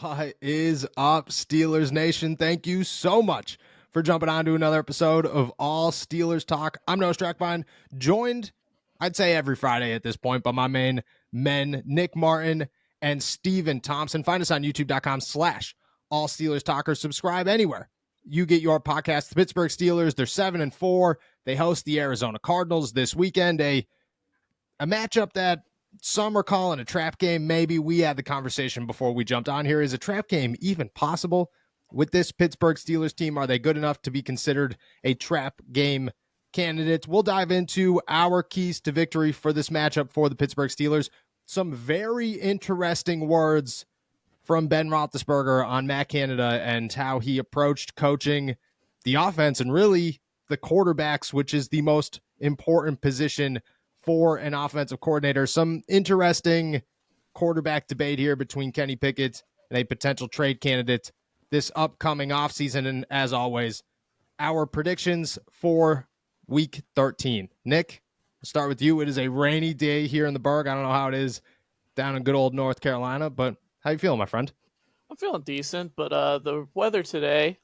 What is up, Steelers Nation? Thank you so much for jumping on to another episode of All Steelers Talk. I'm Noah Strackbine, joined, I'd say every Friday at this point, by my main men, Nick Martin and Steven Thompson. Find us on youtube.com/All Steelers Talk or subscribe anywhere you get your podcast. The Pittsburgh Steelers, they're 7-4. They host the Arizona Cardinals this weekend, a matchup that some are calling a trap game. Maybe we had the conversation before we jumped on here. Is a trap game even possible with this Pittsburgh Steelers team? Are they good enough to be considered a trap game candidate? We'll dive into our keys to victory for this matchup for the Pittsburgh Steelers. Some very interesting words from Ben Roethlisberger on Matt Canada and how he approached coaching the offense and really the quarterbacks, which is the most important position for an offensive coordinator. Some interesting quarterback debate here between Kenny Pickett and a potential trade candidate this upcoming offseason. And as always, our predictions for week 13. Nick, we'll start with you. It is a rainy day here in the Berg. I don't know how it is down in good old North Carolina, but how you feeling, my friend? I'm feeling decent, but the weather today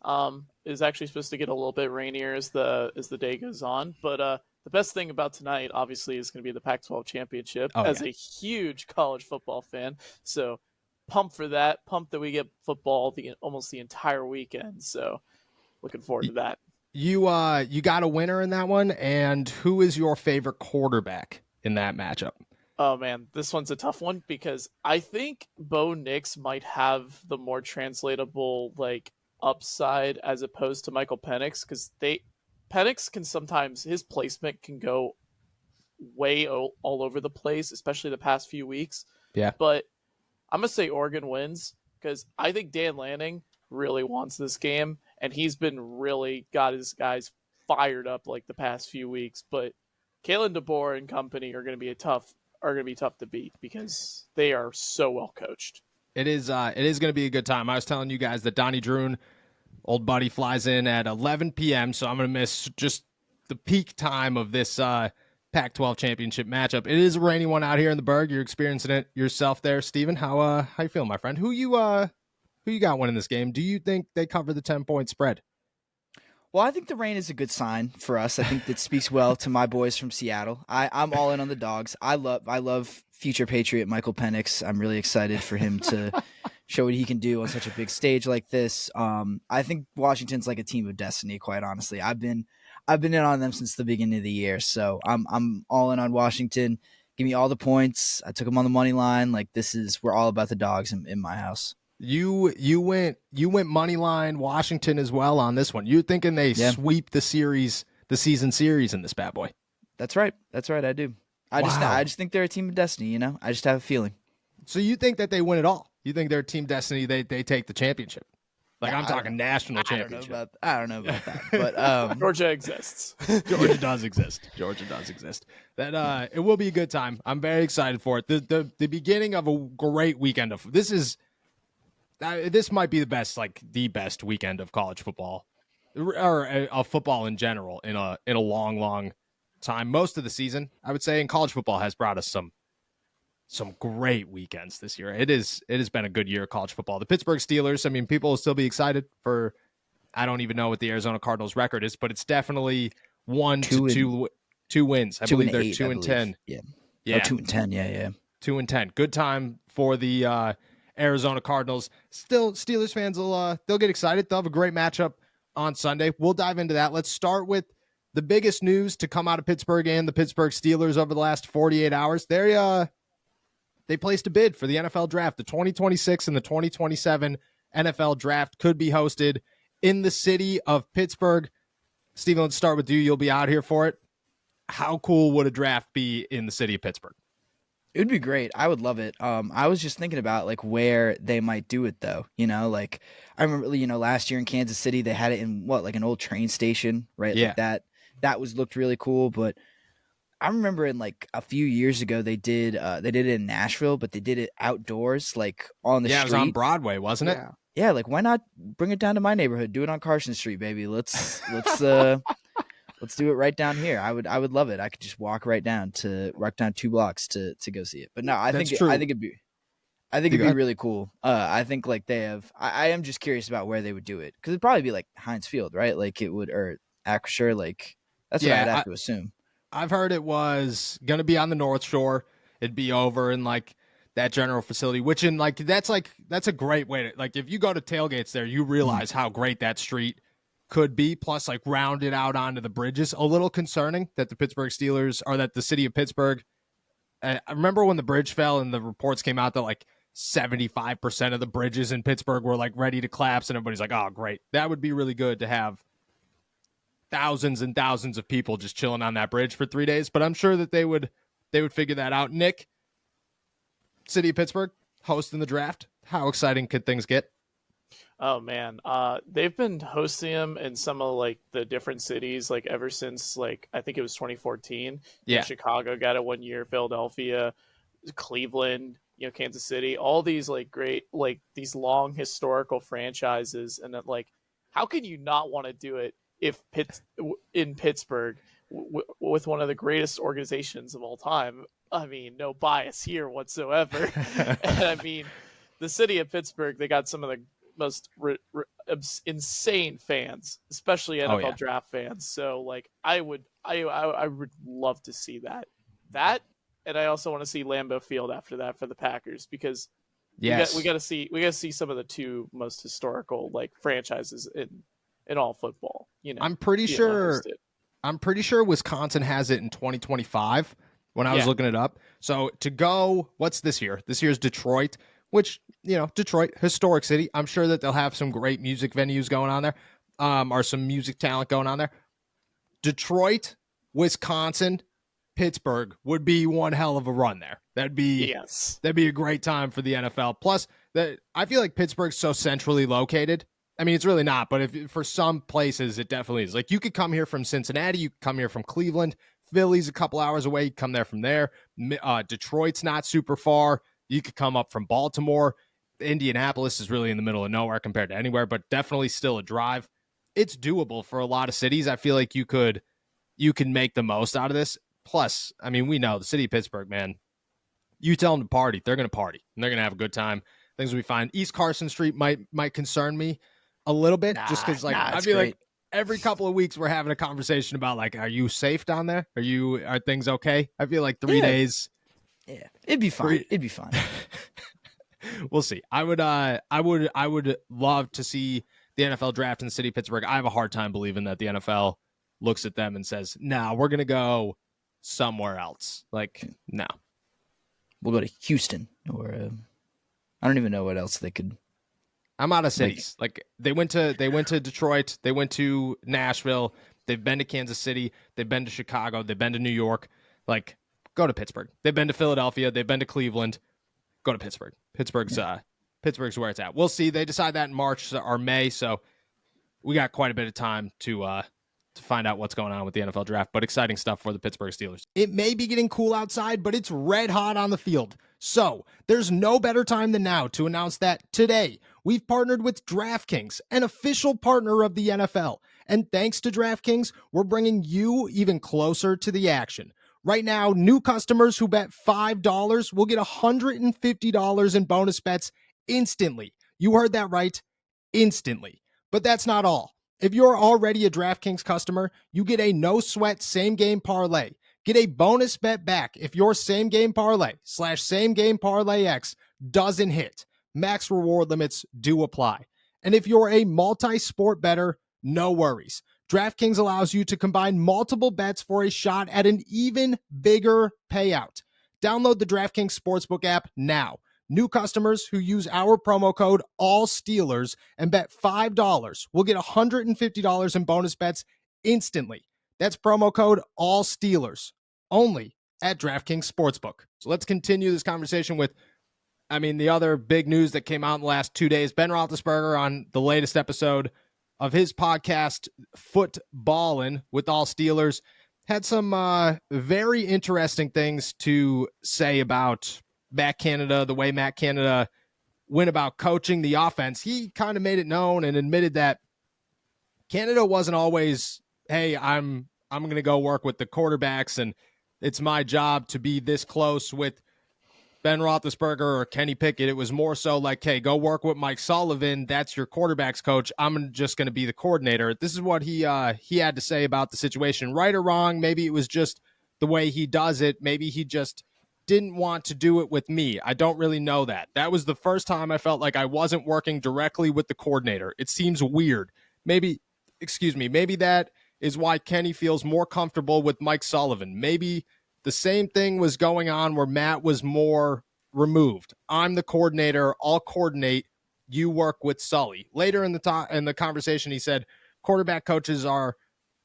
is actually supposed to get a little bit rainier as the day goes on. But the best thing about tonight, obviously, is going to be the Pac-12 championship. A huge college football fan, so pumped for that. Pumped that we get football almost the entire weekend. So looking forward to that. You got a winner in that one, and who is your favorite quarterback in that matchup? Oh man, this one's a tough one because I think Bo Nix might have the more translatable upside as opposed to Michael Penix, because Penix can sometimes, his placement can go way all over the place, especially the past few weeks. Yeah. But I'm going to say Oregon wins because I think Dan Lanning really wants this game, and he's been really got his guys fired up the past few weeks. But Kalen DeBoer and company are going to be tough to beat because they are so well coached. It is going to be a good time. I was telling you guys that Donnie Droon, old buddy, flies in at 11 p.m., so I'm going to miss just the peak time of this Pac-12 championship matchup. It is a rainy one out here in the Berg. You're experiencing it yourself there, Steven. How you feeling, my friend? Who you got winning this game? Do you think they cover the 10-point spread? Well, I think the rain is a good sign for us. I think that speaks well to my boys from Seattle. I'm all in on the Dogs. I love future Patriot Michael Penix. I'm really excited for him to show what he can do on such a big stage like this. I think Washington's like a team of destiny, quite honestly. I've been in on them since the beginning of the year, so I'm all in on Washington. Give me all the points. I took them on the money line. We're all about the Dogs in my house. You went money line Washington as well on this one. You're thinking they sweep the season series in this bad boy. That's right. I do. I just think they're a team of destiny. I just have a feeling. So you think that they win it all? You think they're team destiny? They take the championship? I'm talking national championship. I don't know about that, but Georgia exists. Georgia does exist. That it will be a good time. I'm very excited for it. The beginning of a great weekend of this might be the best weekend of college football or of football in general in a long time. Most of the season, I would say, and college football has brought us some great weekends this year. It has been a good year of college football. The Pittsburgh Steelers, I mean, people will still be excited for, I don't even know what the Arizona Cardinals record is, but it's definitely 2 wins. I believe they're 2-10. Yeah. 2-10. Yeah. 2-10. Good time for the Arizona Cardinals. Still, Steelers fans they'll get excited. They'll have a great matchup on Sunday. We'll dive into that. Let's start with the biggest news to come out of Pittsburgh and the Pittsburgh Steelers over the last 48 hours. They placed a bid for the NFL draft. The 2026 and the 2027 NFL draft could be hosted in the city of Pittsburgh. Steven, let's start with you. You'll be out here for it. How cool would a draft be in the city of Pittsburgh? It would be great. I would love it. I was just thinking about where they might do it though. I remember last year in Kansas City they had it in an old train station, right? Yeah. That looked really cool. But I remember in a few years ago they did it in Nashville, but they did it outdoors, on the street. Yeah, it was on Broadway, wasn't it? Yeah. Why not bring it down to my neighborhood? Do it on Carson Street, baby. Let's let's do it right down here. I would love it. I could just walk down 2 blocks to go see it. But no, I think it'd be I think You it'd go be ahead. really cool. I think like they have. I am just curious about where they would do it because it'd probably be like Heinz Field, right? Like it would, or Acrisure. Like that's what I'd have Yeah, to assume. I've heard it was going to be on the North Shore. It'd be over in like that general facility, which in that's a great way to, like, if you go to tailgates there, you realize how great that street could be. Plus, like, rounded out onto the bridges. A little concerning that the Pittsburgh Steelers, or that the city of Pittsburgh, I remember when the bridge fell and the reports came out that like 75% of the bridges in Pittsburgh were like ready to collapse, and everybody's like, oh, great. That would be really good to have thousands and thousands of people just chilling on that bridge for 3 days. But I'm sure that they would figure that out. Nick, city of Pittsburgh hosting the draft. How exciting could things get? Oh man, they've been hosting them in some of like the different cities like ever since like I think it was 2014. Yeah. Chicago got it one year, Philadelphia, Cleveland, Kansas City, all these like great like these long historical franchises, and that like how can you not want to do it if in Pittsburgh with one of the greatest organizations of all time? I mean, no bias here whatsoever. And I mean, the city of Pittsburgh, they got some of the most insane fans, especially NFL draft fans. So like I would love to see that, and I also want to see Lambeau Field after that for the Packers, because we got to see some of the two most historical like franchises in all football. I'm pretty sure Wisconsin has it in 2025 when I was looking it up. So to go, what's this year? This year's Detroit, which, Detroit, historic city. I'm sure that they'll have some great music venues going on there, or some music talent going on there. Detroit, Wisconsin, Pittsburgh would be one hell of a run there. That'd be a great time for the NFL. Plus, I feel like Pittsburgh's so centrally located. I mean, it's really not, but for some places, it definitely is. Like, you could come here from Cincinnati, you could come here from Cleveland, Philly's a couple hours away, you come there from there. Detroit's not super far. You could come up from Baltimore. Indianapolis is really in the middle of nowhere compared to anywhere, but definitely still a drive. It's doable for a lot of cities. I feel like you can make the most out of this. Plus, I mean, we know the city of Pittsburgh, man. You tell them to party, they're going to party, and they're going to have a good time. Things will be fine. East Carson Street might concern me a little bit, just because I feel like every couple of weeks we're having a conversation about like, are you safe down there? Are things okay? I feel like 3 days. Yeah, it'd be fine. It'd be fine. We'll see. I would love to see the NFL draft in the city of Pittsburgh. I have a hard time believing that the NFL looks at them and says, "No, we're gonna go somewhere else." Like, no, we'll go to Houston, or I don't even know what else they could. I'm out of cities. Like they went to Detroit, they went to Nashville, they've been to Kansas City, they've been to Chicago, they've been to New York. Like, go to Pittsburgh. They've been to Philadelphia, they've been to Cleveland. Go to Pittsburgh. Pittsburgh's where it's at. We'll see. They decide that in March or May, so we got quite a bit of time to find out what's going on with the NFL draft. But exciting stuff for the Pittsburgh Steelers. It may be getting cool outside, but it's red hot on the field. So there's no better time than now to announce that today we've partnered with DraftKings, an official partner of the NFL. And thanks to DraftKings, we're bringing you even closer to the action. Right now, new customers who bet $5 will get $150 in bonus bets instantly. You heard that right, instantly. But that's not all. If you're already a DraftKings customer, you get a no-sweat same-game parlay. Get a bonus bet back if your same-game parlay / same-game parlay X doesn't hit. Max reward limits do apply. And if you're a multi-sport bettor, no worries. DraftKings allows you to combine multiple bets for a shot at an even bigger payout. Download the DraftKings Sportsbook app now. New customers who use our promo code ALLSTEELERS and bet $5 will get $150 in bonus bets instantly. That's promo code ALLSTEELERS, only at DraftKings Sportsbook. So let's continue this conversation with, the other big news that came out in the last 2 days. Ben Roethlisberger on the latest episode of his podcast, Footballin' with All Steelers, had some very interesting things to say about Matt Canada, the way Matt Canada went about coaching the offense. He kind of made it known and admitted that Canada wasn't always, hey, I'm going to go work with the quarterbacks and it's my job to be this close with Ben Roethlisberger or Kenny Pickett. It was more so like, hey, go work with Mike Sullivan. That's your quarterback's coach. I'm just going to be the coordinator. This is what he had to say about the situation. Right or wrong, maybe it was just the way he does it. Maybe he just didn't want to do it with me. I don't really know that. That was the first time I felt like I wasn't working directly with the coordinator. It seems weird. Maybe that is why Kenny feels more comfortable with Mike Sullivan. Maybe the same thing was going on where Matt was more removed. I'm the coordinator. I'll coordinate. You work with Sully. Later in the conversation, he said quarterback coaches are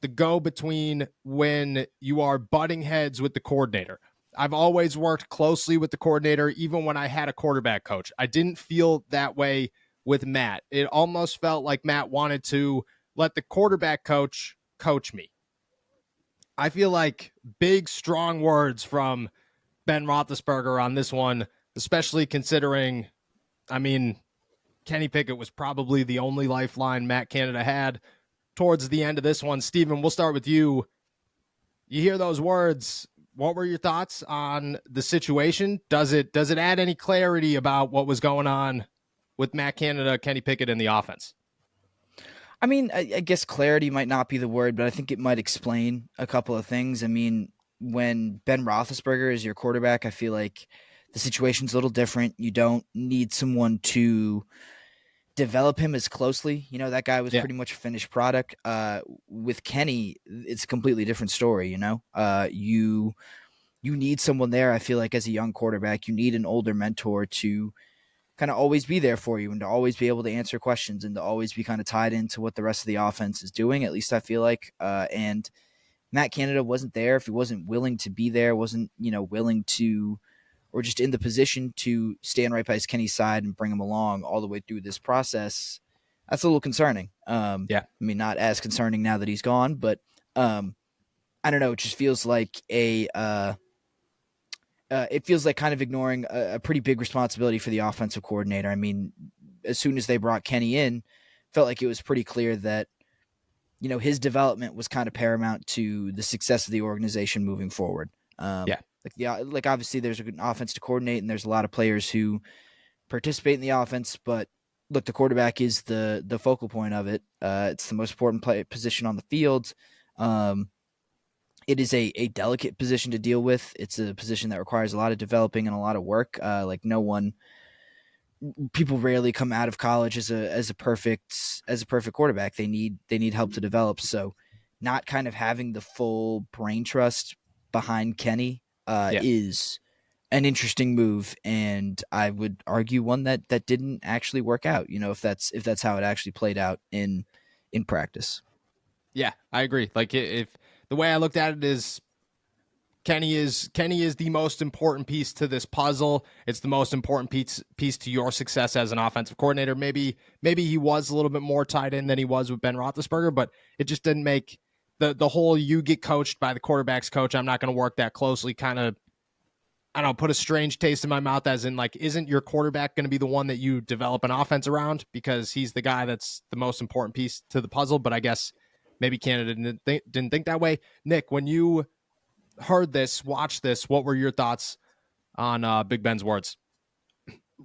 the go-between when you are butting heads with the coordinator. I've always worked closely with the coordinator, even when I had a quarterback coach. I didn't feel that way with Matt. It almost felt like Matt wanted to let the quarterback coach me. I feel like big, strong words from Ben Roethlisberger on this one, especially considering, Kenny Pickett was probably the only lifeline Matt Canada had towards the end of this one. Steven, we'll start with you. You hear those words. What were your thoughts on the situation? Does it add any clarity about what was going on with Matt Canada, Kenny Pickett, and the offense? I mean, I guess clarity might not be the word, but I think it might explain a couple of things. I mean, when Ben Roethlisberger is your quarterback, I feel like the situation's a little different. You don't need someone to develop him as closely. You know, that guy was pretty much a finished product. With Kenny, it's a completely different story, you know? You need someone there, I feel like, as a young quarterback. You need an older mentor to kind of always be there for you and to always be able to answer questions and to always be kind of tied into what the rest of the offense is doing, at least I feel like. And Matt Canada wasn't there. If he wasn't willing to be there, wasn't, willing to, or just in the position to stand right by Kenny's side and bring him along all the way through this process, that's a little concerning. I mean, not as concerning now that he's gone, but I don't know. It just feels like it feels like kind of ignoring a pretty big responsibility for the offensive coordinator. I mean, as soon as they brought Kenny in, felt like it was pretty clear that, his development was kind of paramount to the success of the organization moving forward. Like obviously there's an offense to coordinate and there's a lot of players who participate in the offense, but look, the quarterback is the focal point of it. It's the most important position on the field. It is a delicate position to deal with. It's a position that requires a lot of developing and a lot of work. People rarely come out of college as a perfect quarterback. They need help to develop. So not kind of having the full brain trust behind Kenny is an interesting move, and I would argue one that didn't actually work out. If that's how it actually played out in practice. Yeah, I agree. Like if the way I looked at it is Kenny is the most important piece to this puzzle. It's the most important piece to your success as an offensive coordinator. Maybe he was a little bit more tied in than he was with Ben Roethlisberger, but it just didn't make the whole you get coached by the quarterback's coach. I'm not going to work that closely. Kind of, I don't know, put a strange taste in my mouth as in like, isn't your quarterback going to be the one that you develop an offense around because he's the guy that's the most important piece to the puzzle? But I guess maybe Canada didn't think that way. Nick, when you heard this, watched this, what were your thoughts on Big Ben's words?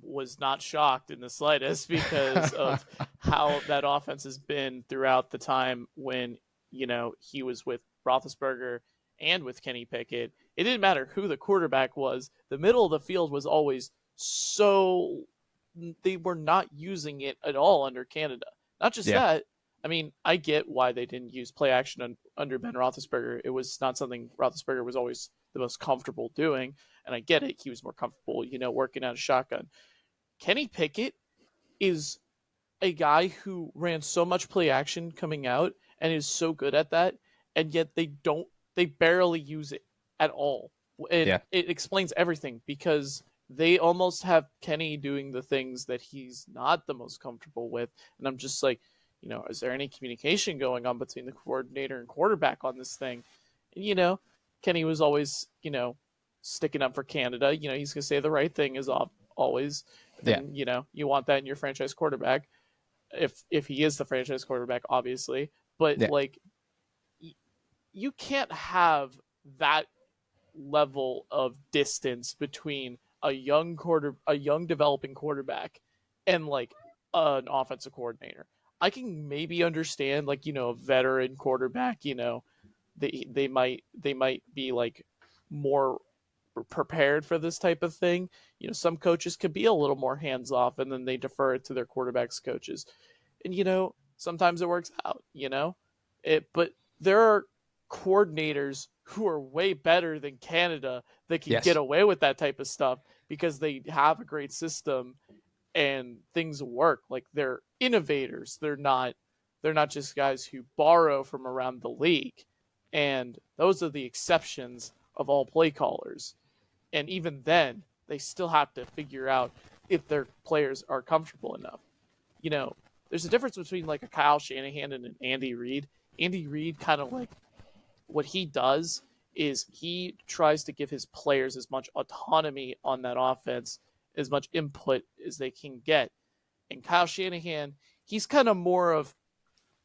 Was not shocked in the slightest because of how that offense has been throughout the time when, he was with Roethlisberger and with Kenny Pickett. It didn't matter who the quarterback was. The middle of the field was always so they were not using it at all under Canada. Not just that. I mean, I get why they didn't use play action under Ben Roethlisberger. It was not something Roethlisberger was always the most comfortable doing, and I get it. He was more comfortable, working out a shotgun. Kenny Pickett is a guy who ran so much play action coming out and is so good at that, and yet they barely use it at all. And it explains everything because they almost have Kenny doing the things that he's not the most comfortable with, and I'm just like, is there any communication going on between the coordinator and quarterback on this thing? And, Kenny was always, sticking up for Canada. He's going to say the right thing is always. And, you want that in your franchise quarterback if he is the franchise quarterback, obviously. But, you can't have that level of distance between a young developing quarterback and like an offensive coordinator. I can maybe understand like, a veteran quarterback, they might be like more prepared for this type of thing. Some coaches could be a little more hands off and then they defer it to their quarterbacks coaches. And sometimes it works out, but there are coordinators who are way better than Canada that can get away with that type of stuff because they have a great system and things work. Like they're innovators. They're not just guys who borrow from around the league. And those are the exceptions of all play callers. And even then, they still have to figure out if their players are comfortable enough. There's a difference between like a Kyle Shanahan and an Andy Reid. Andy Reid kind of like what he does is he tries to give his players as much autonomy on that offense, as much input as they can get. And Kyle Shanahan, he's kind of more of,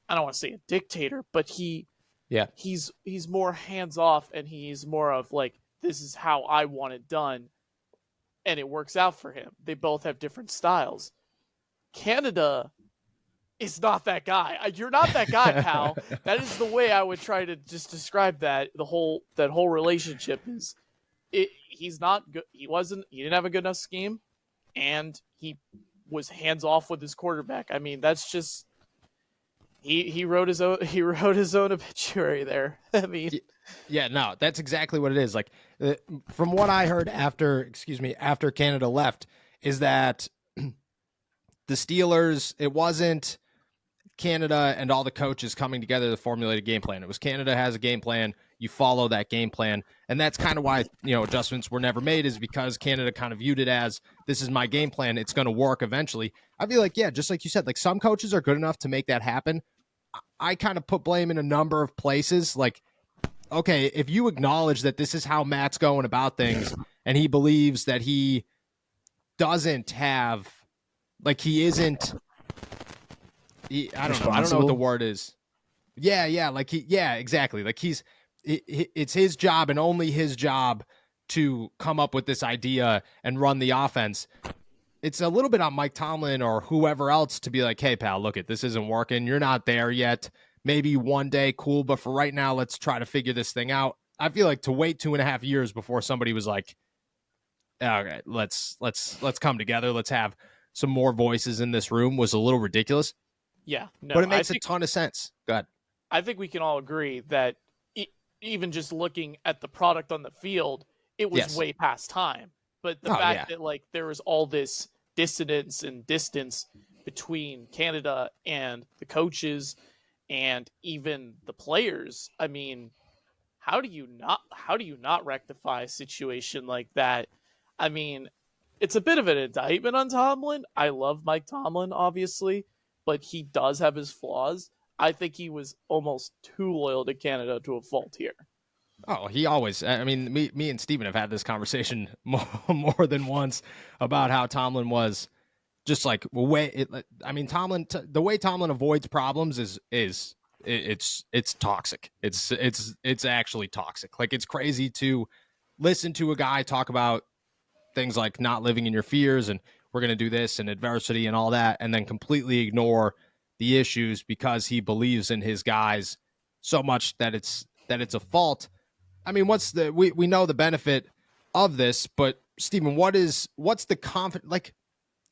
I don't want to say a dictator, but he's more hands off and he's more of like, this is how I want it done. And it works out for him. They both have different styles. Canada is not that guy. You're not that guy, pal. That is the way I would try to just describe that. That whole relationship is, he's not good. He didn't have a good enough scheme, and he was hands off with his quarterback. I mean, that's just he wrote his own obituary there. I mean, yeah, no, that's exactly what it is. Like from what I heard after Canada left, is that the Steelers, it wasn't Canada and all the coaches coming together to formulate a game plan. It was Canada has a game plan, you follow that game plan. And that's kind of why, adjustments were never made, is because Canada kind of viewed it as, this is my game plan, it's going to work eventually. I feel like, just like you said, like some coaches are good enough to make that happen. I kind of put blame in a number of places. Like, okay, if you acknowledge that this is how Matt's going about things and he believes that he doesn't have, like he isn't, I don't know what the word is. Yeah, exactly. Like it's his job and only his job to come up with this idea and run the offense. It's a little bit on Mike Tomlin or whoever else to be like, hey, pal, look, this isn't working. You're not there yet. Maybe one day, cool. But for right now, let's try to figure this thing out. I feel like to wait 2.5 years before somebody was like, okay, let's come together. Let's have some more voices in this room was a little ridiculous. Yeah, no, but it makes a ton of sense. Go ahead. I think we can all agree that even just looking at the product on the field, it was way past time. But the fact that like there was all this dissonance and distance between Canada and the coaches and even the players, I mean, how do you not rectify a situation like that? I mean, it's a bit of an indictment on Tomlin. I love Mike Tomlin, obviously, but he does have his flaws. I think he was almost too loyal to Canada to a fault here. Oh, he always. I mean, me and Steven have had this conversation more than once about how Tomlin was just like Tomlin. The way Tomlin avoids problems is it's toxic. It's actually toxic. Like it's crazy to listen to a guy talk about things like not living in your fears and we're going to do this and adversity and all that, and then completely ignore the issues because he believes in his guys so much that it's a fault. I mean, we know the benefit of this, but Steven, what's the confidence? Like,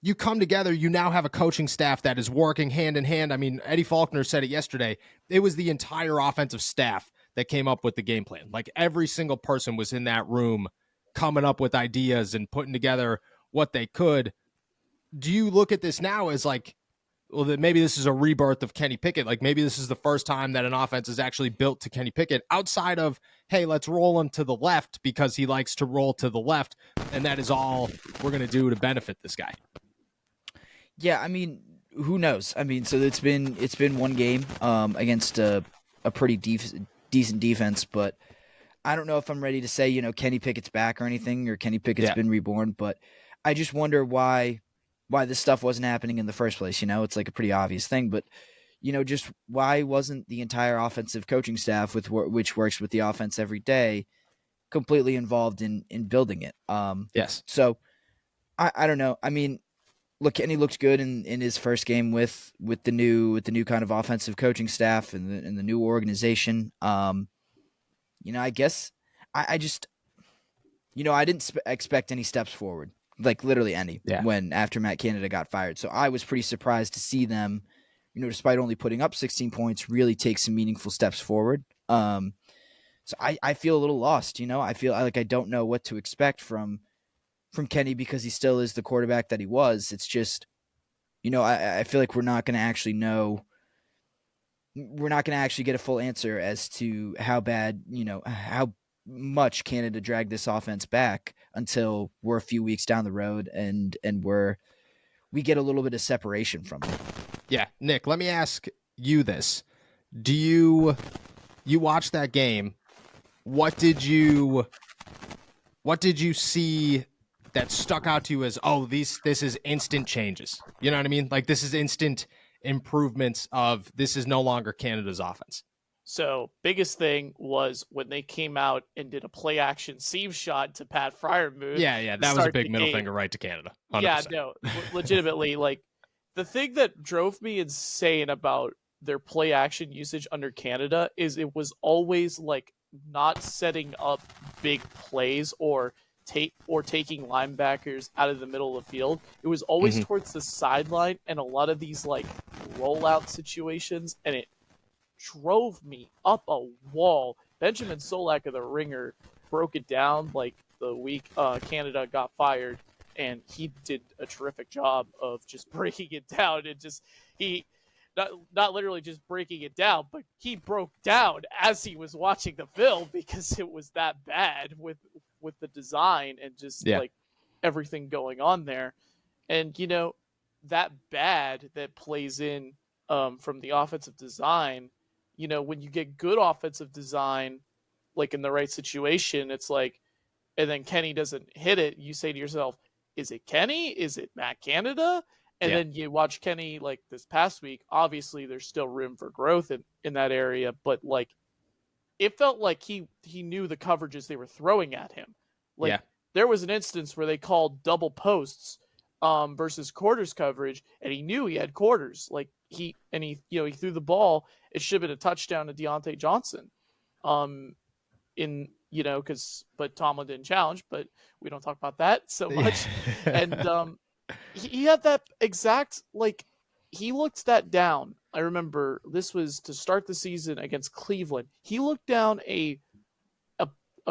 you come together, you now have a coaching staff that is working hand in hand. I mean, Eddie Faulkner said it yesterday. It was the entire offensive staff that came up with the game plan. Like every single person was in that room coming up with ideas and putting together what they could. Do you look at this now as like, well, that maybe this is a rebirth of Kenny Pickett? Like maybe this is the first time that an offense is actually built to Kenny Pickett outside of, hey, let's roll him to the left because he likes to roll to the left. And that is all we're going to do to benefit this guy. Yeah. I mean, who knows? I mean, so it's been one game against a pretty decent defense, but I don't know if I'm ready to say, Kenny Pickett's back or anything, or Kenny Pickett's been reborn, but I just wonder why this stuff wasn't happening in the first place. It's like a pretty obvious thing, but just why wasn't the entire offensive coaching staff which works with the offense every day completely involved in building it? Yes. So I don't know. I mean, look, Kenny looked good in his first game with the new kind of offensive coaching staff and the new organization. I guess I just I didn't expect any steps forward, like literally any, when after Matt Canada got fired. So I was pretty surprised to see them, despite only putting up 16 points, really take some meaningful steps forward. So I feel a little lost. I feel like I don't know what to expect from Kenny because he still is the quarterback that he was. It's just, I feel like we're not going to actually know. We're not going to actually get a full answer as to how bad, how much Canada dragged this offense back until we're a few weeks down the road and we get a little bit of separation from it. Yeah, Nick, let me ask you this: do you watch that game? What did you see that stuck out to you as, oh, this is instant changes? You know what I mean? Like, this is instant improvements of, this is no longer Canada's offense. So biggest thing was when they came out and did a play action seam shot to Pat Freiermuth. Yeah, that was a big middle finger right to Canada. 100%. Yeah, no, legitimately, like the thing that drove me insane about their play action usage under Canada is it was always like not setting up big plays or taking linebackers out of the middle of the field. It was always towards the sideline and a lot of these like rollout situations, and it drove me up a wall. Benjamin Solak of the Ringer broke it down like the week Canada got fired, and he did a terrific job of just breaking it down. And just he not literally just breaking it down, but he broke down as he was watching the film because it was that bad with the design and just like everything going on there. And that bad that plays in from the offensive design, when you get good offensive design, like in the right situation, it's like, and then Kenny doesn't hit it, you say to yourself, is it Kenny? Is it Matt Canada? And then you watch Kenny like this past week. Obviously, there's still room for growth in that area, but like it felt like he knew the coverages they were throwing at him. Like there was an instance where they called double posts versus quarters coverage, and he knew he had quarters. Like he threw the ball. It should have been a touchdown to Deontay Johnson. But Tomlin didn't challenge, but we don't talk about that so much. And he had that exact, like, he looked that down. I remember this was to start the season against Cleveland. He looked down a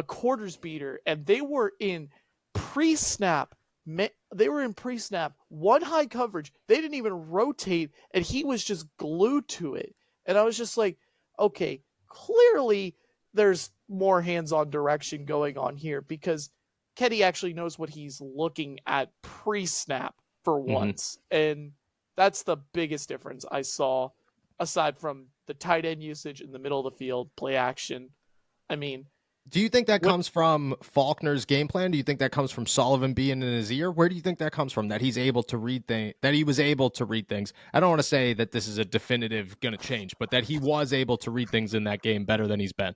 quarters beater, and they were in pre-snap. They were in pre-snap, one high coverage. They didn't even rotate, and he was just glued to it. And I was just like, okay, clearly there's more hands-on direction going on here because Kenny actually knows what he's looking at pre-snap for once. And that's the biggest difference I saw, aside from the tight end usage in the middle of the field, play action. I mean, do you think that comes from Faulkner's game plan? Do you think that comes from Sullivan being in his ear? Where do you think that comes from? That he's able to read things, that he was able to read things. I don't want to say that this is a definitive going to change, but that he was able to read things in that game better than he's been.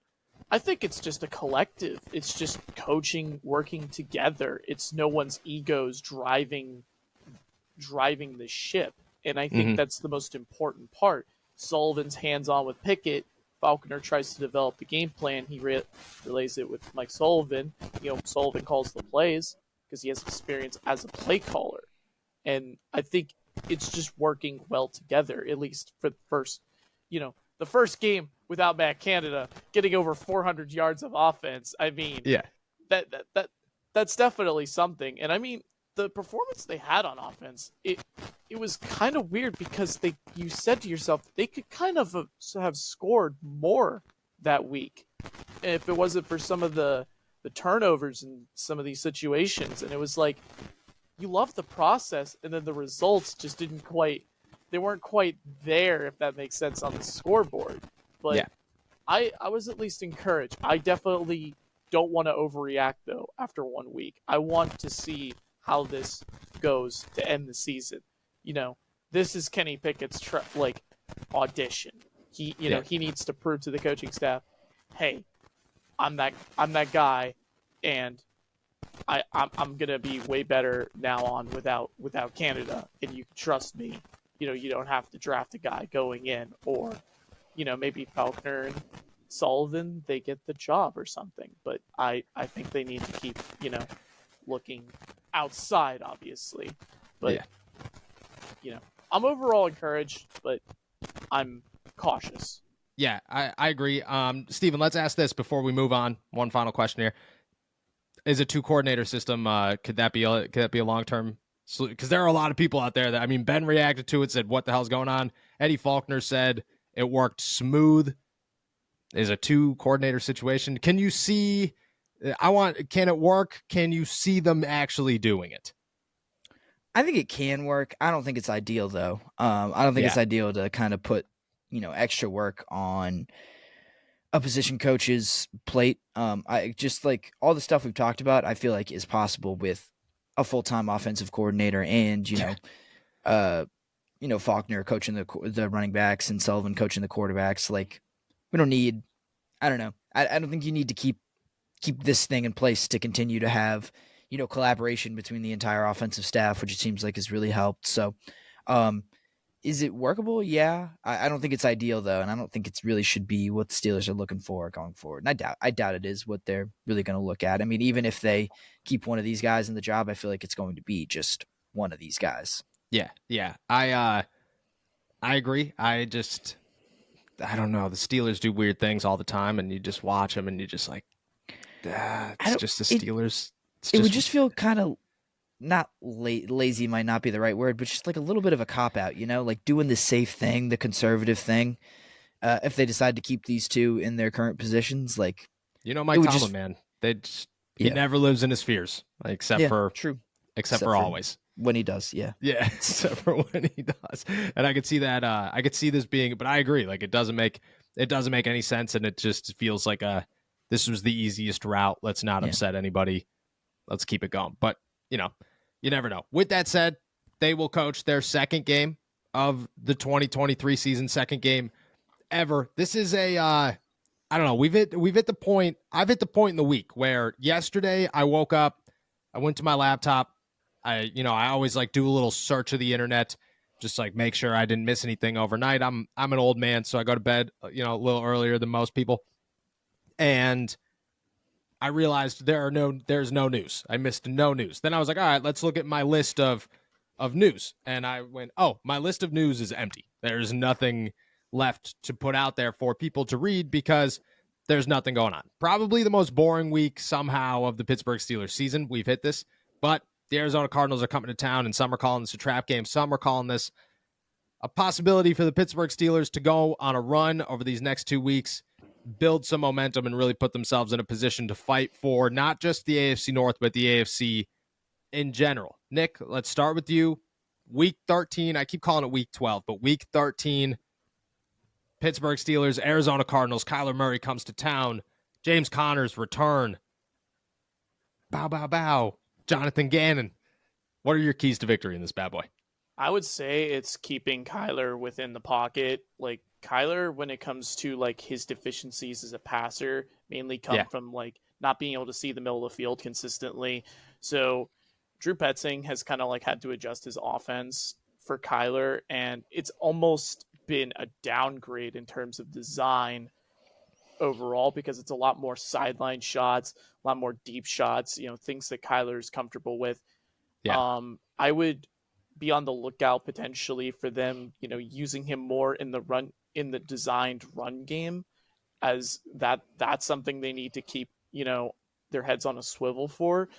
I think it's just a collective. It's just coaching, working together. It's no one's egos driving the ship. And I think that's the most important part. Sullivan's hands-on with Pickett. Faulkner tries to develop the game plan. He relays it with Mike Sullivan. Sullivan calls the plays because he has experience as a play caller. And I think it's just working well together, at least for the first game without Matt Canada getting over 400 yards of offense. I mean, that's definitely something. And I mean, the performance they had on offense, it was kind of weird because you said to yourself they could kind of have scored more that week if it wasn't for some of the turnovers in some of these situations. And it was like, you love the process, and then the results just they weren't quite there, if that makes sense, on the scoreboard. But I was at least encouraged. I definitely don't want to overreact, though, after 1 week. I want to see how this goes to end the season. This is Kenny Pickett's audition. He needs to prove to the coaching staff, hey, I'm that guy, and I'm gonna be way better now on without Canada, and you can trust me. You don't have to draft a guy going in, or maybe Faulkner and Sullivan, they get the job or something. But I think they need to keep looking outside, obviously. But I'm overall encouraged, but I'm cautious. Yeah, I agree. Steven, let's ask this before we move on. One final question here. Is a 2-coordinator system, could that be a long-term solution? Because there are a lot of people out there that, I mean, Ben reacted to it, said, what the hell's going on? Eddie Faulkner said it worked smooth. Is a 2-coordinator situation. Can you see, can it work? Can you see them actually doing it? I think it can work. I don't think it's ideal though. I don't think it's ideal to kind of put, extra work on a position coach's plate. I just like all the stuff we've talked about, I feel like is possible with a full-time offensive coordinator and, Faulkner coaching the running backs and Sullivan coaching the quarterbacks. Like, we don't need, I don't know. I don't think you need to keep this thing in place to continue to have, collaboration between the entire offensive staff, which it seems like has really helped. So, is it workable? Yeah. I don't think it's ideal though, and I don't think it's really should be what the Steelers are looking for going forward. And I doubt it is what they're really going to look at. I mean, even if they keep one of these guys in the job, I feel like it's going to be just one of these guys. Yeah. I agree. I don't know. The Steelers do weird things all the time, and you just watch them, and you just like, it's just the Steelers. It would just feel kind of not lazy might not be the right word, but just like a little bit of a cop out, like doing the safe thing, the conservative thing. If they decide to keep these two in their current positions, like Mike Tomlin, man, he never lives in his fears, except for always when he does, except for when he does. And I could see that. I could see this being, but I agree. Like it doesn't make any sense, and it just feels like this was the easiest route. Let's not upset anybody. Let's keep it going. But you never know. With that said, they will coach their second game of the 2023 season, second game ever. This is I don't know. We've hit the point. I've hit the point in the week where yesterday I woke up, I went to my laptop. I always like do a little search of the internet, just like make sure I didn't miss anything overnight. I'm an old man, so I go to bed, a little earlier than most people. And I realized there's no news. I missed no news. Then I was like, all right, let's look at my list of news. And I went, oh, my list of news is empty. There's nothing left to put out there for people to read because there's nothing going on. Probably the most boring week somehow of the Pittsburgh Steelers season. We've hit this, but the Arizona Cardinals are coming to town, and some are calling this a trap game. Some are calling this a possibility for the Pittsburgh Steelers to go on a run over these next 2 weeks, build some momentum, and really put themselves in a position to fight for not just the AFC North, but the AFC in general. Nick, let's start with you. Week 13, I keep calling it week 12, but week 13, Pittsburgh Steelers, Arizona Cardinals, Kyler Murray comes to town, James Conner's return. Bow, bow, bow. Jonathan Gannon. What are your keys to victory in this bad boy? I would say it's keeping Kyler within the pocket. Like Kyler, when it comes to like his deficiencies as a passer, mainly come from like not being able to see the middle of the field consistently. So Drew Petzing has kind of like had to adjust his offense for Kyler, and it's almost been a downgrade in terms of design overall because it's a lot more sideline shots, a lot more deep shots, things that Kyler is comfortable with. I would be on the lookout potentially for them, using him more in the designed run game, as that's something they need to keep, their heads on a swivel for.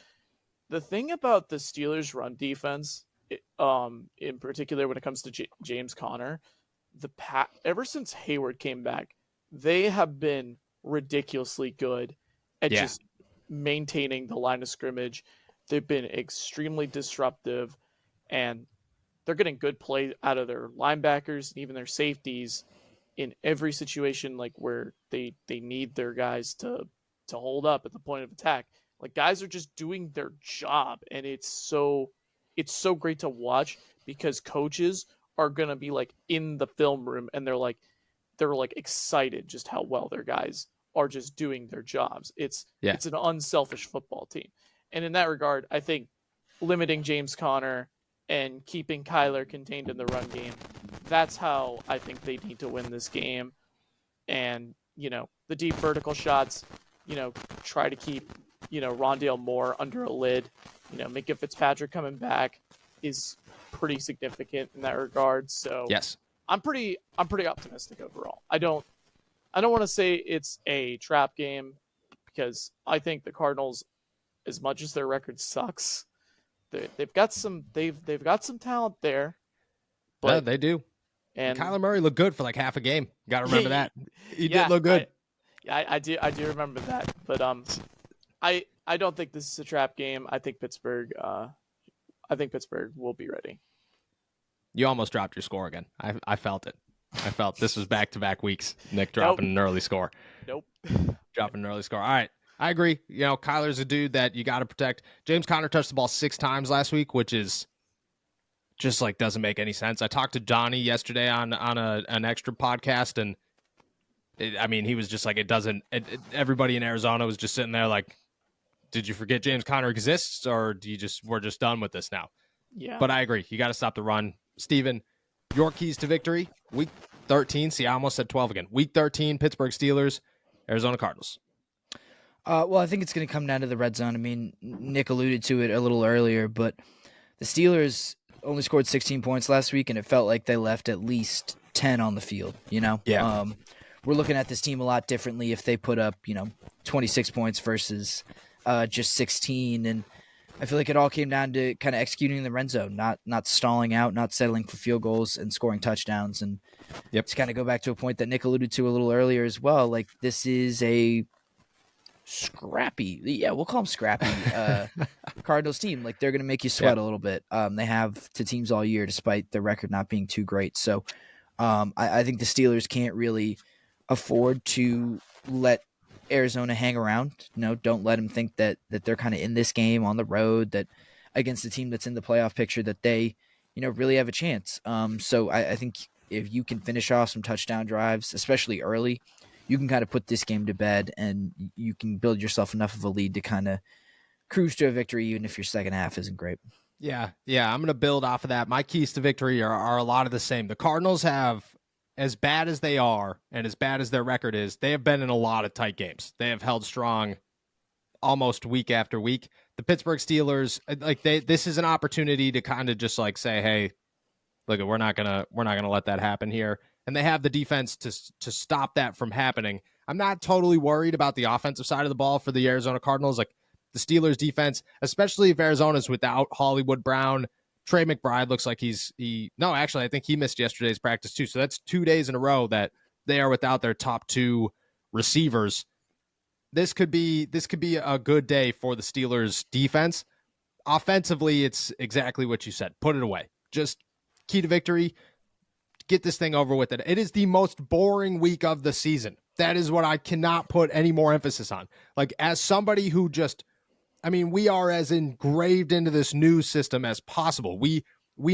The thing about the Steelers run defense, in particular when it comes to James Conner, ever since Hayward came back, they have been ridiculously good at just maintaining the line of scrimmage. They've been extremely disruptive, and they're getting good play out of their linebackers and even their safeties in every situation, like where they need their guys to hold up at the point of attack. Like guys are just doing their job, and it's so great to watch because coaches are gonna be like in the film room and they're like excited just how well their guys are just doing their jobs. It's an unselfish football team. And in that regard, I think limiting James Conner and keeping Kyler contained in the run game, that's how I think they need to win this game. And, the deep vertical shots, try to keep, Rondale Moore under a lid. Minka Fitzpatrick coming back is pretty significant in that regard. So yes, I'm pretty optimistic overall. I don't want to say it's a trap game because I think the Cardinals, as much as their record sucks, they've got some talent there. But yeah, they do. And Kyler Murray looked good for like half a game. Got to remember that. He did look good. I do remember that. But I don't think this is a trap game. I think Pittsburgh will be ready. You almost dropped your score again. I felt it. I felt this was back-to-back weeks. Nick dropping an early score. Nope. Dropping an early score. All right. I agree. Kyler's a dude that you got to protect. James Conner touched the ball 6 times last week, which is just like doesn't make any sense. I talked to Johnny yesterday on an extra podcast, and he was just like, it doesn't. Everybody in Arizona was just sitting there like, did you forget James Conner exists, or we're just done with this now? Yeah. But I agree. You got to stop the run. Steven, your keys to victory, week 13. See, I almost said 12 again. Week 13, Pittsburgh Steelers, Arizona Cardinals. Well, I think it's going to come down to the red zone. Nick alluded to it a little earlier, but the Steelers only scored 16 points last week, and it felt like they left at least 10 on the field, Yeah. We're looking at this team a lot differently if they put up, 26 points versus just 16, and I feel like it all came down to kind of executing in the red zone, not stalling out, not settling for field goals and scoring touchdowns. And to kind of go back to a point that Nick alluded to a little earlier as well, like this is a scrappy, we'll call them scrappy Cardinals team. Like they're going to make you sweat a little bit. They have to teams all year despite their record not being too great. So I think the Steelers can't really afford to let Arizona hang around. Don't let them think that they're kind of in this game on the road, that against a team that's in the playoff picture, that they really have a chance. So I think if you can finish off some touchdown drives, especially early, you can kind of put this game to bed and you can build yourself enough of a lead to kind of cruise to a victory, even if your second half isn't great. Yeah, I'm going to build off of that. My keys to victory are a lot of the same. The Cardinals have, as bad as they are and as bad as their record is, they have been in a lot of tight games. They have held strong almost week after week. The Pittsburgh Steelers, this is an opportunity to kind of just like say, hey, look, we're not gonna let that happen here. And they have the defense to stop that from happening. I'm not totally worried about the offensive side of the ball for the Arizona Cardinals. Like the Steelers defense, especially if Arizona's without Hollywood Brown. Trey McBride looks like I think he missed yesterday's practice too. So that's 2 days in a row that they are without their top 2 receivers. This could be a good day for the Steelers defense. Offensively, it's exactly what you said. Put it away. Just key to victory. Get this thing over with. It is the most boring week of the season. That is what I cannot put any more emphasis on. Like as somebody who we are as engraved into this news system as possible. We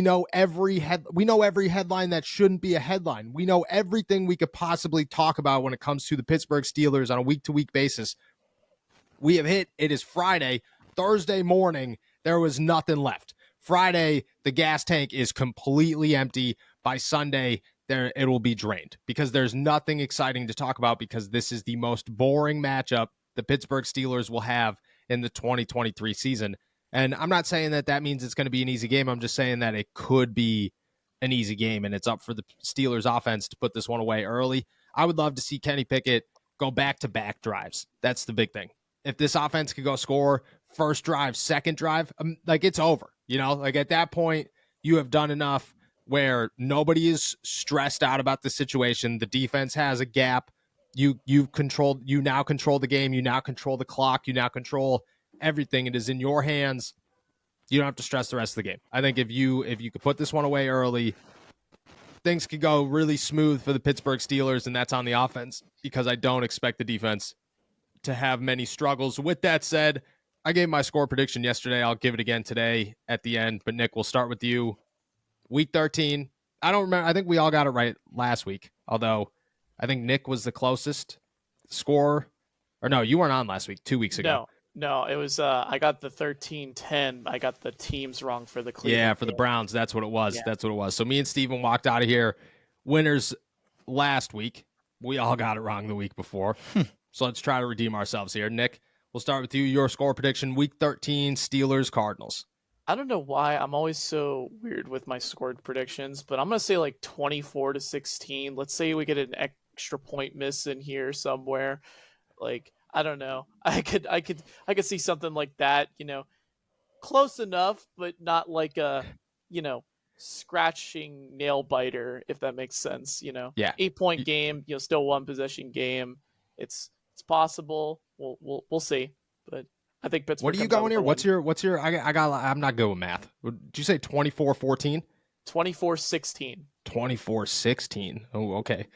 know every headline that shouldn't be a headline. We know everything we could possibly talk about when it comes to the Pittsburgh Steelers on a week-to-week basis. We have hit. It is Friday. Thursday morning, there was nothing left. Friday, the gas tank is completely empty. By Sunday, it will be drained because there's nothing exciting to talk about because this is the most boring matchup the Pittsburgh Steelers will have in the 2023 season. And I'm not saying that means it's going to be an easy game. I'm just saying that it could be an easy game, and it's up for the Steelers offense to put this one away early. I would love to see Kenny Pickett go back-to-back drives. That's the big thing. If this offense could go score first drive, second drive, it's over. At that point, you have done enough where nobody is stressed out about the situation. The defense has a gap. You now control the game. You now control the clock. You now control everything. It is in your hands. You don't have to stress the rest of the game. I think if you could put this one away early, things could go really smooth for the Pittsburgh Steelers, and that's on the offense because I don't expect the defense to have many struggles. With that said, I gave my score prediction yesterday. I'll give it again today at the end, but Nick, we'll start with you. Week 13. I don't remember. I think we all got it right last week, although I think Nick was the closest score. Or no, you weren't on last week, 2 weeks ago. No, it was I got the 13-10. I got the teams wrong for the Cleveland. Yeah, for the game. Browns. That's what it was. Yeah. That's what it was. So me and Steven walked out of here winners last week. We all got it wrong the week before. So let's try to redeem ourselves here. Nick, we'll start with you. Your score prediction, Week 13, Steelers, Cardinals. I don't know why I'm always so weird with my score predictions, but I'm gonna say like 24-16. Let's say we get an extra point miss in here somewhere. Like, I don't know. I could see something like that, close enough, but not like a, scratching nail biter, if that makes sense. Yeah. 8-point game, still one possession game. It's possible. We'll see. But I think Pittsburgh. What are you going here? What's your I'm not good with math. Did you say 24-14? 24-16. 24-16. Oh, okay.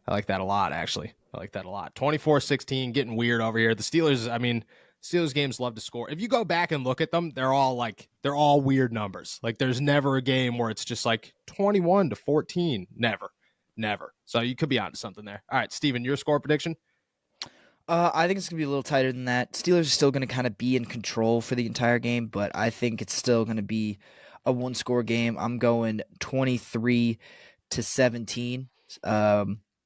I like that a lot, actually. I like that a lot. 24-16, getting weird over here. The Steelers, Steelers games love to score. If you go back and look at them, they're all weird numbers. Like, there's never a game where it's just like 21-14. Never. So you could be onto something there. All right, Steven, your score prediction? I think it's going to be a little tighter than that. Steelers are still going to kind of be in control for the entire game, but I think it's still going to be a one-score game. I'm going 23-17.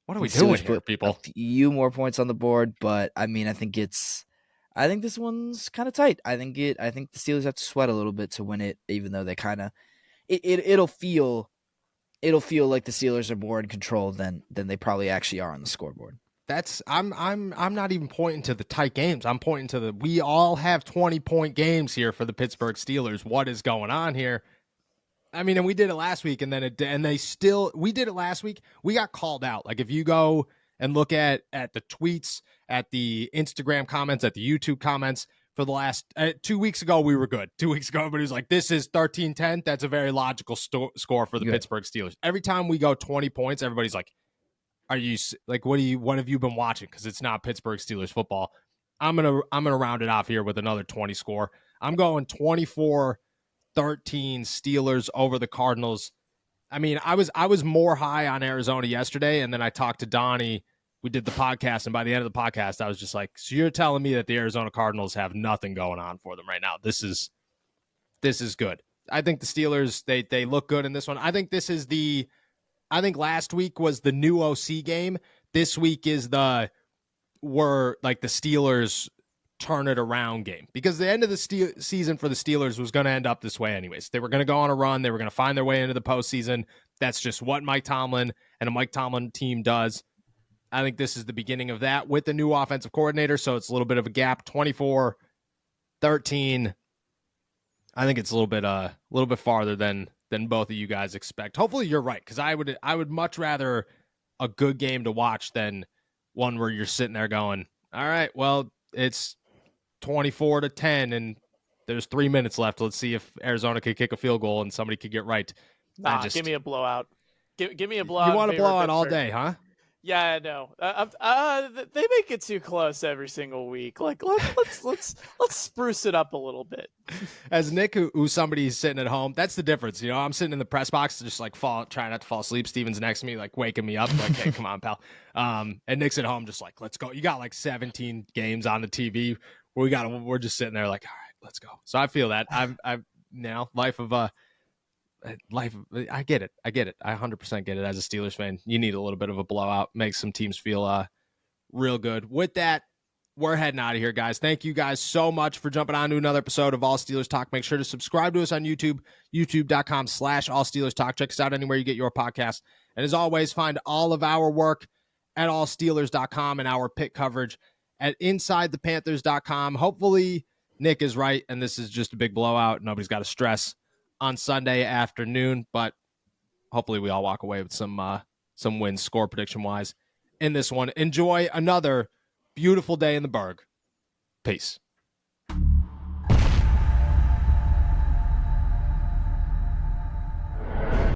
What are we doing here, people? A few more points on the board, but I think this one's kind of tight. I think the Steelers have to sweat a little bit to win it, even though they kind of it'll feel like the Steelers are more in control than they probably actually are on the scoreboard. I'm not even pointing to the tight games. I'm pointing to we all have 20-point games here for the Pittsburgh Steelers. What is going on here? And we did it last week, and we did it last week. We got called out. Like, if you go and look at the tweets, at the Instagram comments, at the YouTube comments for the last 2 weeks ago, we were good. 2 weeks ago, everybody was like, this is 13-10. That's a very logical score for the Pittsburgh Steelers. Every time we go 20 points, everybody's like, are you like, what have you been watching? Because it's not Pittsburgh Steelers football. I'm gonna round it off here with another 20 score. I'm going 24-13 Steelers over the Cardinals. I was more high on Arizona yesterday, and then I talked to Donnie. We did the podcast, and by the end of the podcast, I was just like, so you're telling me that the Arizona Cardinals have nothing going on for them right now? This is good. I think the Steelers, they look good in this one. I think last week was the new OC game. This week is the Steelers turn it around game, because the end of the season for the Steelers was going to end up this way anyways. They were going to go on a run. They were going to find their way into the postseason. That's just what Mike Tomlin and a Mike Tomlin team does. I think this is the beginning of that with the new offensive coordinator, so it's a little bit of a gap. 24-13. I think it's a little bit farther than both of you guys expect. Hopefully you're right, because I would much rather a good game to watch than one where you're sitting there going, all right, well, it's 24-10 and there's 3 minutes left. Let's see if Arizona could kick a field goal and somebody could get right. Give me a blowout. Give me a blowout. You want to blow out all day, huh? Yeah, I know. They make it too close every single week. Like, let's spruce it up a little bit. As Nick, who's somebody's sitting at home, that's the difference. I'm sitting in the press box, just like trying not to fall asleep. Steven's next to me, like waking me up, like, hey, come on, pal. And Nick's at home, just like, let's go. You got like 17 games on the TV. We're just sitting there, like, all right, let's go. So I feel that I'm now life. I get it. I 100% get it. As a Steelers fan, you need a little bit of a blowout, make some teams feel real good. With that, we're heading out of here, guys. Thank you guys so much for jumping on to another episode of All Steelers Talk. Make sure to subscribe to us on YouTube, youtube.com/All Steelers Talk. Check us out anywhere you get your podcast. And as always, find all of our work at allsteelers.com and our pick coverage at InsideThePanthers.com. Hopefully Nick is right, and this is just a big blowout. Nobody's got to stress on Sunday afternoon, but hopefully we all walk away with some wins score prediction wise in this one. Enjoy another beautiful day in the Berg. Peace.